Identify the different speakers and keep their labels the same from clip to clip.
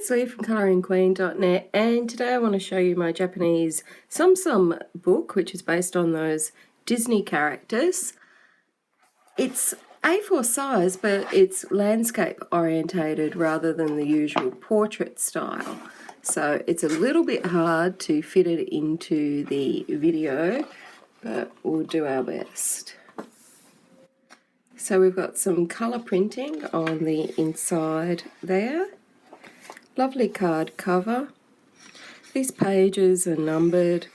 Speaker 1: it's Lee from ColoringQueen.net, and today I want to show you my Japanese Tsum Tsum book, which is based on those Disney characters. It's A4 size, but it's landscape orientated rather than the usual portrait style. So it's a little bit hard to fit it into the video, but we'll do our best. So we've got some colour printing on the inside there. Lovely card cover. These pages are numbered,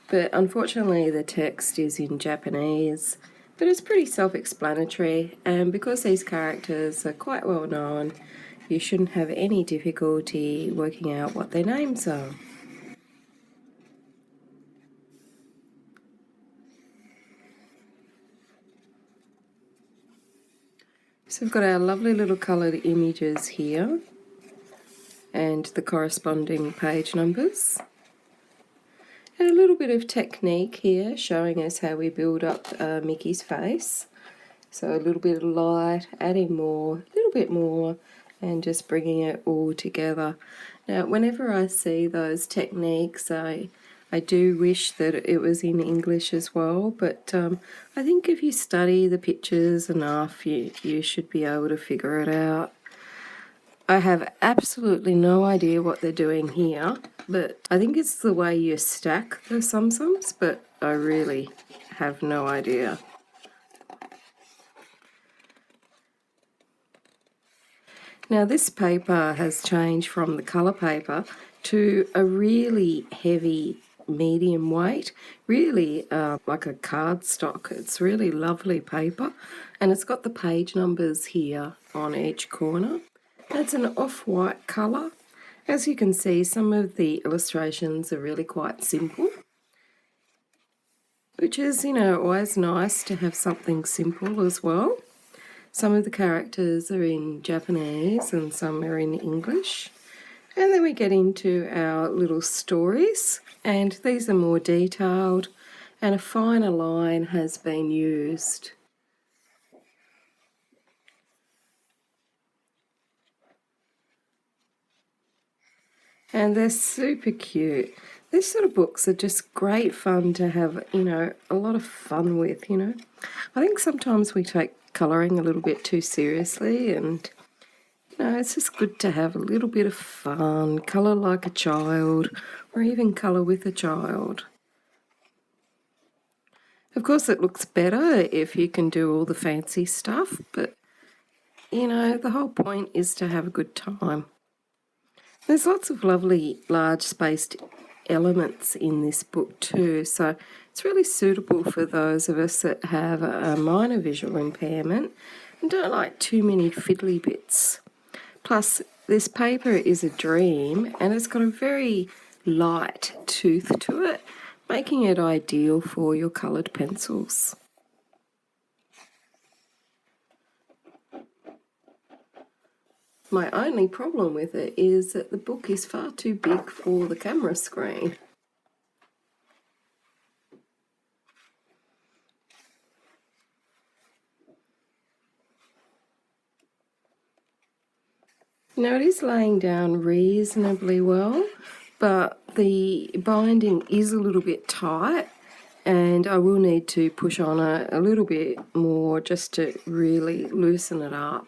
Speaker 1: but unfortunately the text is in Japanese, but it's pretty self-explanatory, and because these characters are quite well known, you shouldn't have any difficulty working out what their names are. So we've got our lovely little coloured images here and the corresponding page numbers. And a little bit of technique here showing us how we build up Mickey's face. So a little bit of light, adding more, a little bit more, and just bringing it all together. Now whenever I see those techniques, I do wish that it was in English as well, but I think if you study the pictures enough, you should be able to figure it out. I have absolutely no idea what they're doing here, but I think it's the way you stack the Tsum Tsums, but I really have no idea. Now this paper has changed from the colour paper to a really heavy medium weight, really like a cardstock. It's really lovely paper, and it's got the page numbers here on each corner. It's an off-white colour. As you can see, some of the illustrations are really quite simple, which is, always nice to have something simple as well. Some of the characters are in Japanese and some are in English. And then we get into our little stories, and these are more detailed, and a finer line has been used. And they're super cute. These sort of books are just great fun to have, a lot of fun with, I think sometimes we take colouring a little bit too seriously, and, it's just good to have a little bit of fun, colour like a child, or even colour with a child. Of course, it looks better if you can do all the fancy stuff, but, the whole point is to have a good time. There's lots of lovely large spaced elements in this book too, so it's really suitable for those of us that have a minor visual impairment and don't like too many fiddly bits. Plus, this paper is a dream, and it's got a very light tooth to it, making it ideal for your coloured pencils. My only problem with it is that the book is far too big for the camera screen. Now it is laying down reasonably well, but the binding is a little bit tight, and I will need to push on it a little bit more just to really loosen it up.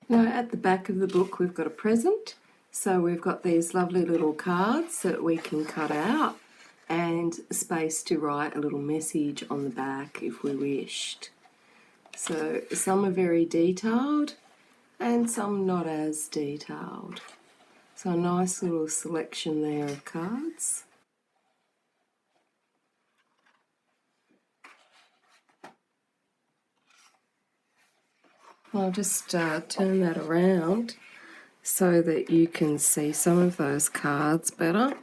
Speaker 1: Now at the back of the book we've got a present, so we've got these lovely little cards that we can cut out and space to write a little message on the back if we wished. So some are very detailed and some not as detailed. So a nice little selection there of cards. I'll just turn that around so that you can see some of those cards better.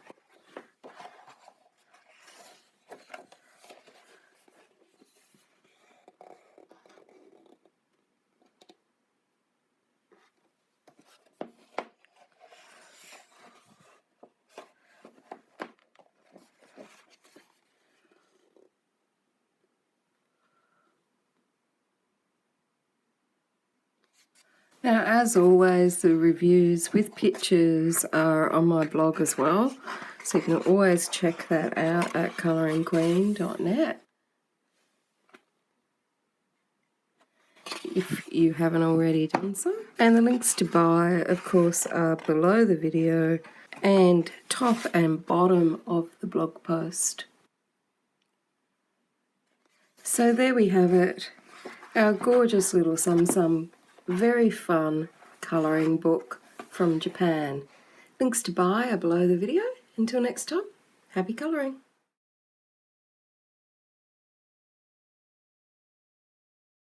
Speaker 1: Now, as always, the reviews with pictures are on my blog as well, so you can always check that out at colouringqueen.net if you haven't already done so. And the links to buy, of course, are below the video and top and bottom of the blog post. So there we have it, our gorgeous little Tsum Tsum, very fun colouring book from Japan. Links to buy are below the video. Until next time, happy colouring.